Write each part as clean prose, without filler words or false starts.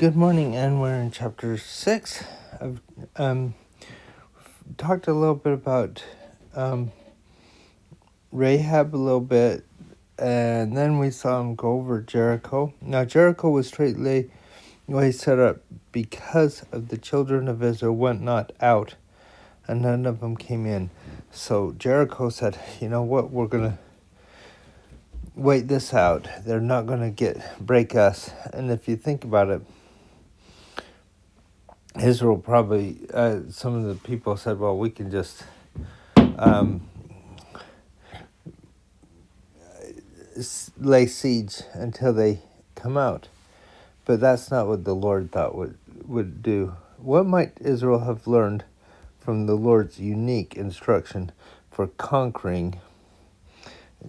Good morning, and we're in chapter 6. I've talked a little bit about Rahab a little bit, and then we saw him go over Jericho. Now, Jericho was straightly set up because of the children of Israel went not out, and none of them came in. So Jericho said, you know what, we're going to wait this out. They're not going to break us. And if you think about it, Israel probably, some of the people said, well, we can just lay siege until they come out. But that's not what the Lord thought would do. What might Israel have learned from the Lord's unique instruction for conquering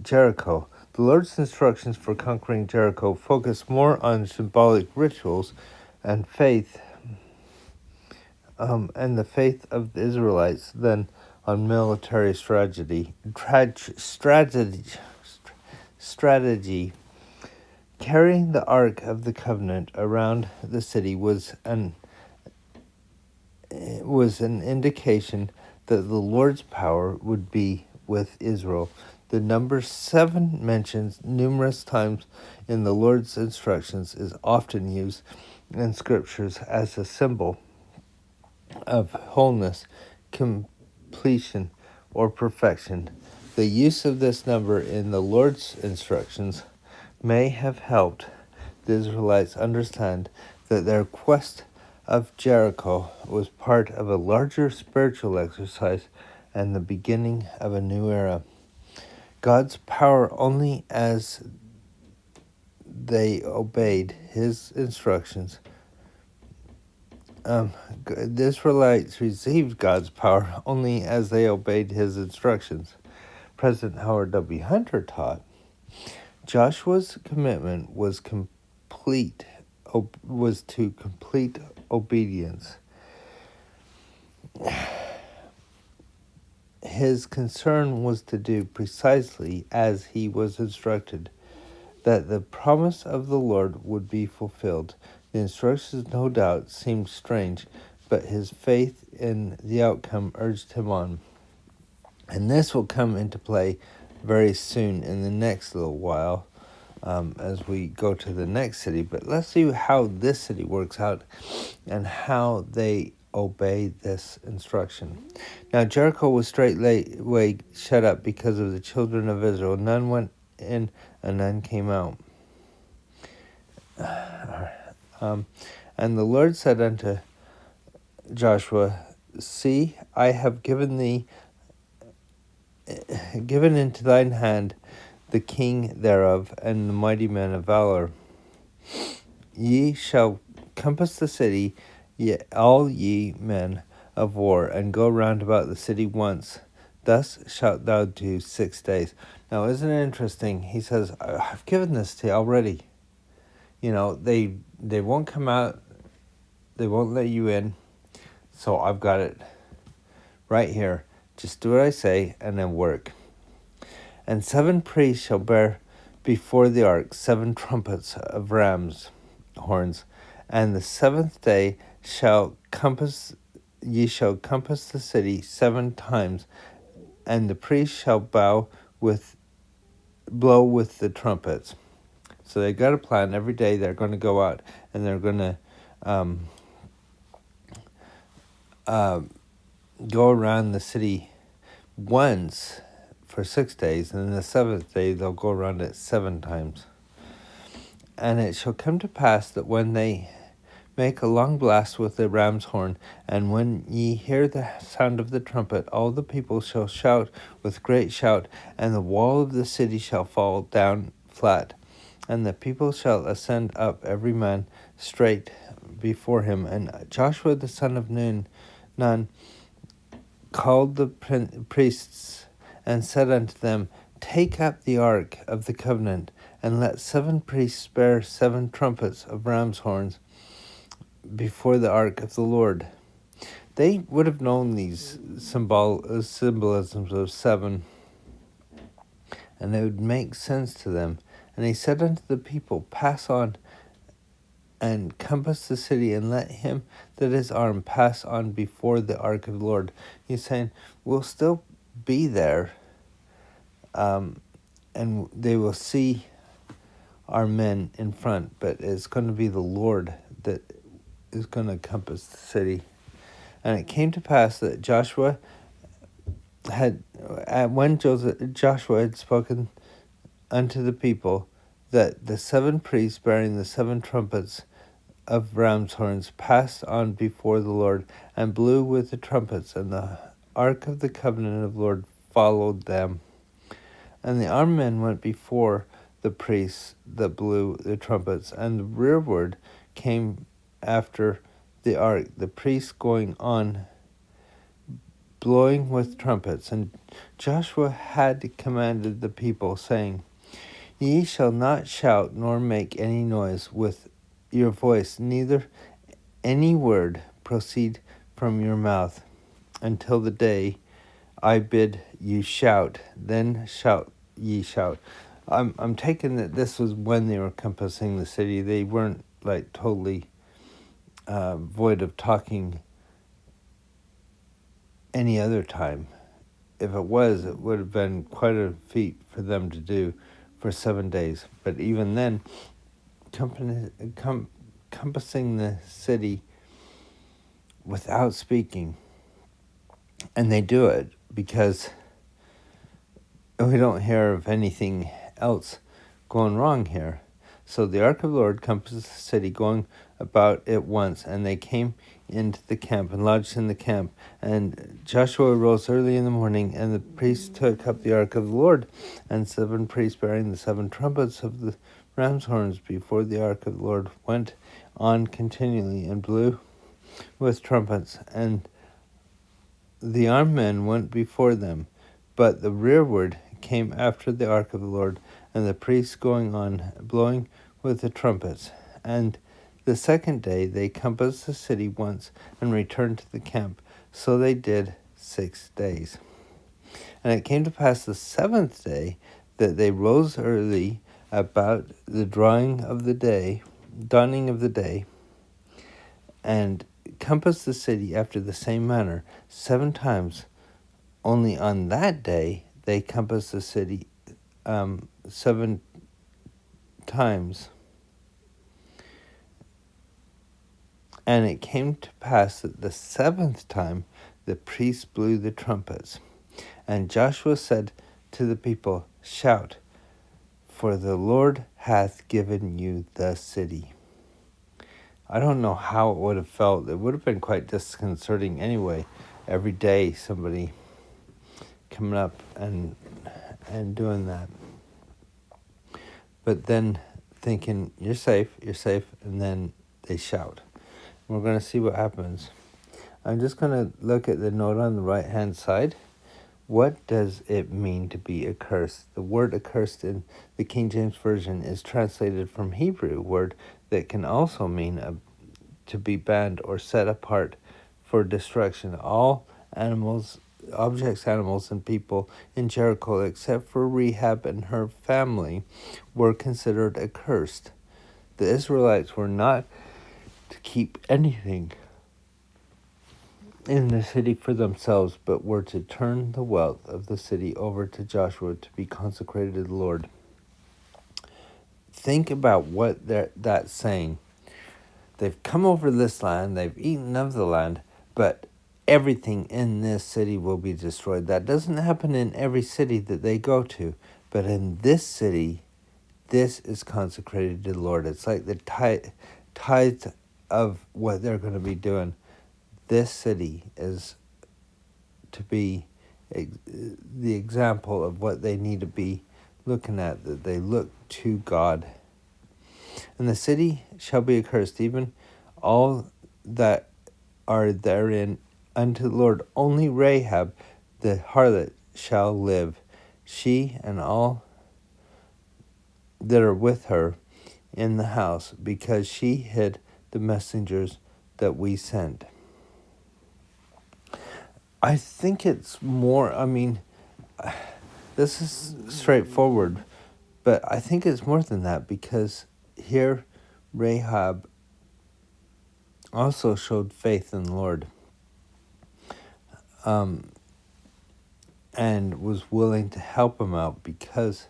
Jericho? The Lord's instructions for conquering Jericho focus more on symbolic rituals and faith, and the faith of the Israelites than on military strategy. Carrying the Ark of the Covenant around the city was an indication that the Lord's power would be with Israel. The number 7 mentioned numerous times in the Lord's instructions is often used in scriptures as a symbol of wholeness, completion, or perfection. The use of this number in the Lord's instructions may have helped the Israelites understand that their quest of Jericho was part of a larger spiritual exercise and the beginning of a new era. God's power only as they obeyed his instructions. The Israelites received God's power only as they obeyed his instructions. President Howard W. Hunter taught, Joshua's commitment was to complete obedience. His concern was to do precisely as he was instructed, that the promise of the Lord would be fulfilled. The instructions no doubt seemed strange, but his faith in the outcome urged him on. And this will come into play very soon in the next little while as we go to the next city. But let's see how this city works out and how they obey this instruction. Now, Jericho was straightway shut up because of the children of Israel. None went in and none came out. And the Lord said unto Joshua, See, I have given into thine hand the king thereof, and the mighty men of valor. Ye shall compass the city, all ye men of war, and go round about the city once. Thus shalt thou do 6 days. Now, isn't it interesting? He says, I've given this to you already. You know, they won't come out. They won't let you in. So I've got it right here. Just do what I say and then work. And 7 priests shall bear before the ark 7 trumpets of ram's horns. And the 7th day ye shall compass the city 7 times, and the priests shall blow with the trumpets. So they got a plan. Every day they're going to go out and they're going to go around the city once for 6 days, and then the 7th day they'll go around it 7 times. And it shall come to pass that when they make a long blast with the ram's horn, and when ye hear the sound of the trumpet, all the people shall shout with great shout, and the wall of the city shall fall down flat, and the people shall ascend up every man straight before him. And Joshua the son of Nun called the priests and said unto them, Take up the ark of the covenant, and let 7 priests bear 7 trumpets of ram's horns before the ark of the Lord. They would have known these symbolisms of 7, and it would make sense to them. And he said unto the people, Pass on and compass the city, and let him that is armed pass on before the ark of the Lord. He's saying, we'll still be there, and they will see our men in front, but it's going to be the Lord that is going to compass the city. And it came to pass that Joshua when Joshua had spoken unto the people, that the 7 priests bearing the 7 trumpets of ram's horns passed on before the Lord, and blew with the trumpets, and the ark of the covenant of the Lord followed them. And the armed men went before the priests that blew the trumpets, and the rearward came after the ark, the priests going on, blowing with trumpets. And Joshua had commanded the people, saying, Ye shall not shout nor make any noise with your voice, neither any word proceed from your mouth, until the day I bid you shout, then shall ye shout. I'm taking that this was when they were compassing the city. They weren't like totally void of talking any other time. If it was, it would have been quite a feat for them to do for 7 days. But even then, compassing the city without speaking, and they do it because we don't hear of anything else going wrong here. So the ark of the Lord compassed the city, going about it once, and they came into the camp and lodged in the camp. And Joshua rose early in the morning, and the priests took up the ark of the Lord, and 7 priests bearing the 7 trumpets of the ram's horns before the ark of the Lord went on continually and blew with trumpets, and the armed men went before them, but the rearward came after the ark of the Lord, and the priests going on, blowing with the trumpets. And the 2nd day they compassed the city once, and returned to the camp. So they did 6 days. And it came to pass the 7th day that they rose early about the dawning of the day, and compassed the city after the same manner 7 times. Only on that day they compassed the city 7 times. And it came to pass that the 7th time the priests blew the trumpets. And Joshua said to the people, Shout, for the Lord hath given you the city. I don't know how it would have felt. It would have been quite disconcerting anyway. Every day somebody coming up and doing that. But then thinking, you're safe, and then they shout. We're going to see what happens. I'm just going to look at the note on the right-hand side. What does it mean to be accursed? The word accursed in the King James Version is translated from Hebrew word that can also mean to be banned or set apart for destruction. All animals, and people in Jericho, except for Rahab and her family, were considered accursed. The Israelites were not to keep anything in the city for themselves, but were to turn the wealth of the city over to Joshua to be consecrated to the Lord. Think about what that's saying. They've come over this land, they've eaten of the land, but everything in this city will be destroyed. That doesn't happen in every city that they go to, but in this city, this is consecrated to the Lord. It's like the tithe of what they're going to be doing. This city is to be the example of what they need to be looking at, that they look to God. And the city shall be accursed, even all that are therein, unto the Lord. Only Rahab the harlot shall live, she and all that are with her in the house, because she hid the messengers that we sent. I think it's more, this is straightforward, but I think it's more than that, because here Rahab also showed faith in the Lord, and was willing to help him out because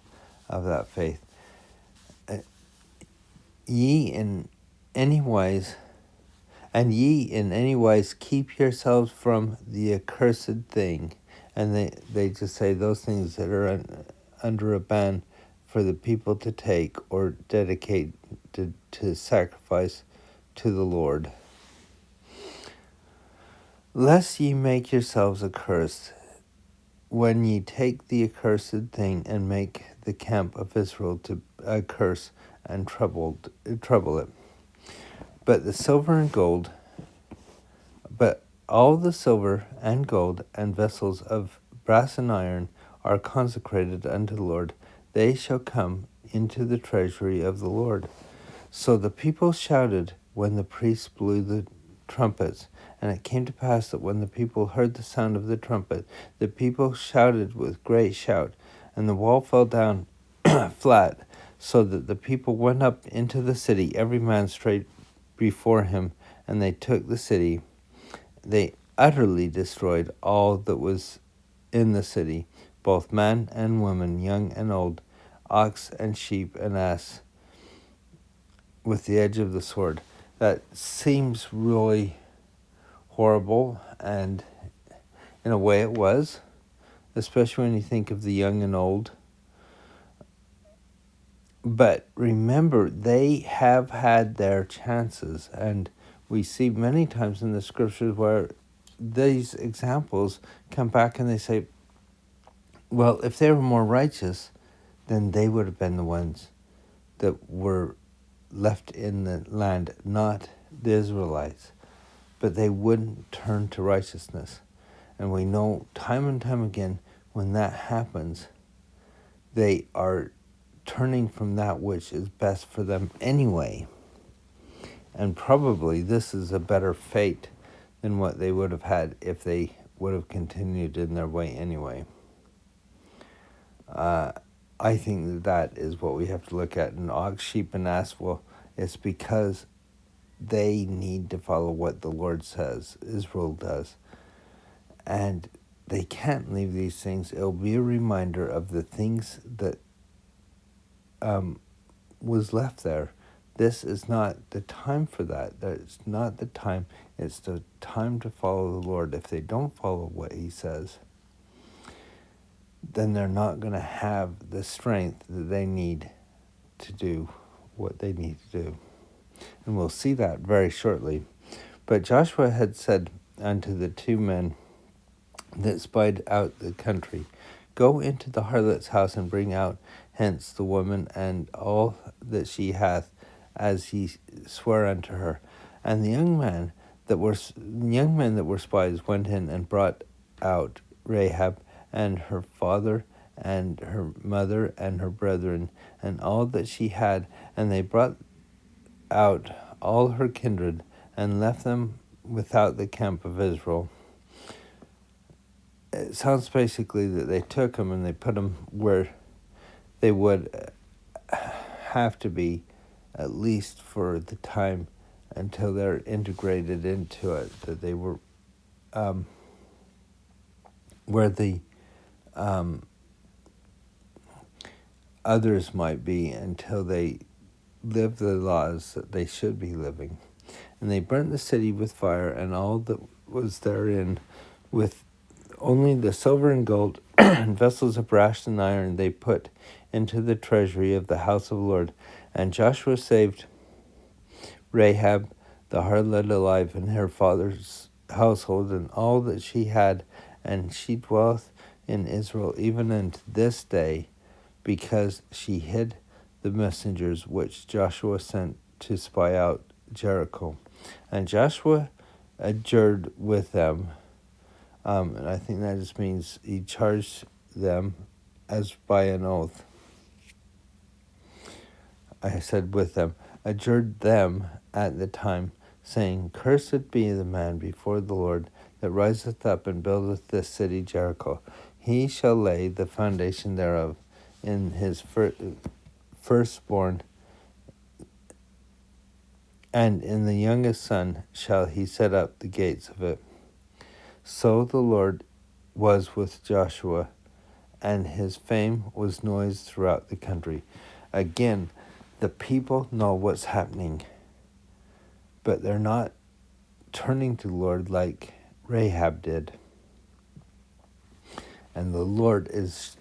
of that faith. Ye in any wise keep yourselves from the accursed thing. And they just say those things that are under a ban for the people to take or dedicate to sacrifice to the Lord. Lest ye make yourselves accursed, when ye take the accursed thing and make the camp of Israel to curse and trouble it. But all the silver and gold and vessels of brass and iron are consecrated unto the Lord. They shall come into the treasury of the Lord. So the people shouted when the priests blew the trumpets. And it came to pass that when the people heard the sound of the trumpet, the people shouted with great shout, and the wall fell down flat, so that the people went up into the city, every man straight before him, and they took the city. They utterly destroyed all that was in the city, both man and woman, young and old, ox and sheep and ass, with the edge of the sword. That seems really horrible, and in a way it was, especially when you think of the young and old. But remember, they have had their chances, and we see many times in the scriptures where these examples come back and they say, well, if they were more righteous, then they would have been the ones that were left in the land, not the Israelites. But they wouldn't turn to righteousness. And we know time and time again, when that happens, they are turning from that which is best for them anyway. And probably this is a better fate than what they would have had if they would have continued in their way anyway. I think that is what we have to look at. And ox, sheep, and ass, well, it's because they need to follow what the Lord says, Israel does. And they can't leave these things. It'll be a reminder of the things that was left there. This is not the time for that. That's not the time. It's the time to follow the Lord. If they don't follow what he says, then they're not going to have the strength that they need to do what they need to do. And we'll see that very shortly. But Joshua had said unto the two men that spied out the country, Go into the harlot's house and bring out hence the woman and all that she hath, as ye swear unto her. And the young men that were spies went in and brought out Rahab and her father and her mother and her brethren and all that she had, and they brought out all her kindred and left them without the camp of Israel. It sounds basically that they took them and they put them where they would have to be, at least for the time until they're integrated into it, that they were where the others might be until they live the laws that they should be living. And they burnt the city with fire and all that was therein, with only the silver and gold and vessels of brass and iron they put into the treasury of the house of the Lord. And Joshua saved Rahab the harlot alive, and her father's household, and all that she had, and she dwelleth in Israel even unto this day, because she hid the messengers which Joshua sent to spy out Jericho. And Joshua adjured with them, and I think that just means he charged them as by an oath. I said with them, adjured them at the time, saying, Cursed be the man before the Lord that riseth up and buildeth this city Jericho. He shall lay the foundation thereof in his firstborn, and in the youngest son shall he set up the gates of it. So the Lord was with Joshua, and his fame was noised throughout the country. Again, the people know what's happening, but they're not turning to the Lord like Rahab did. And the Lord is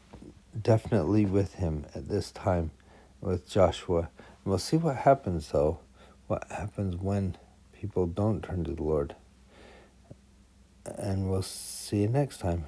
definitely with him at this time, with Joshua. And we'll see what happens, though. What happens when people don't turn to the Lord. And we'll see you next time.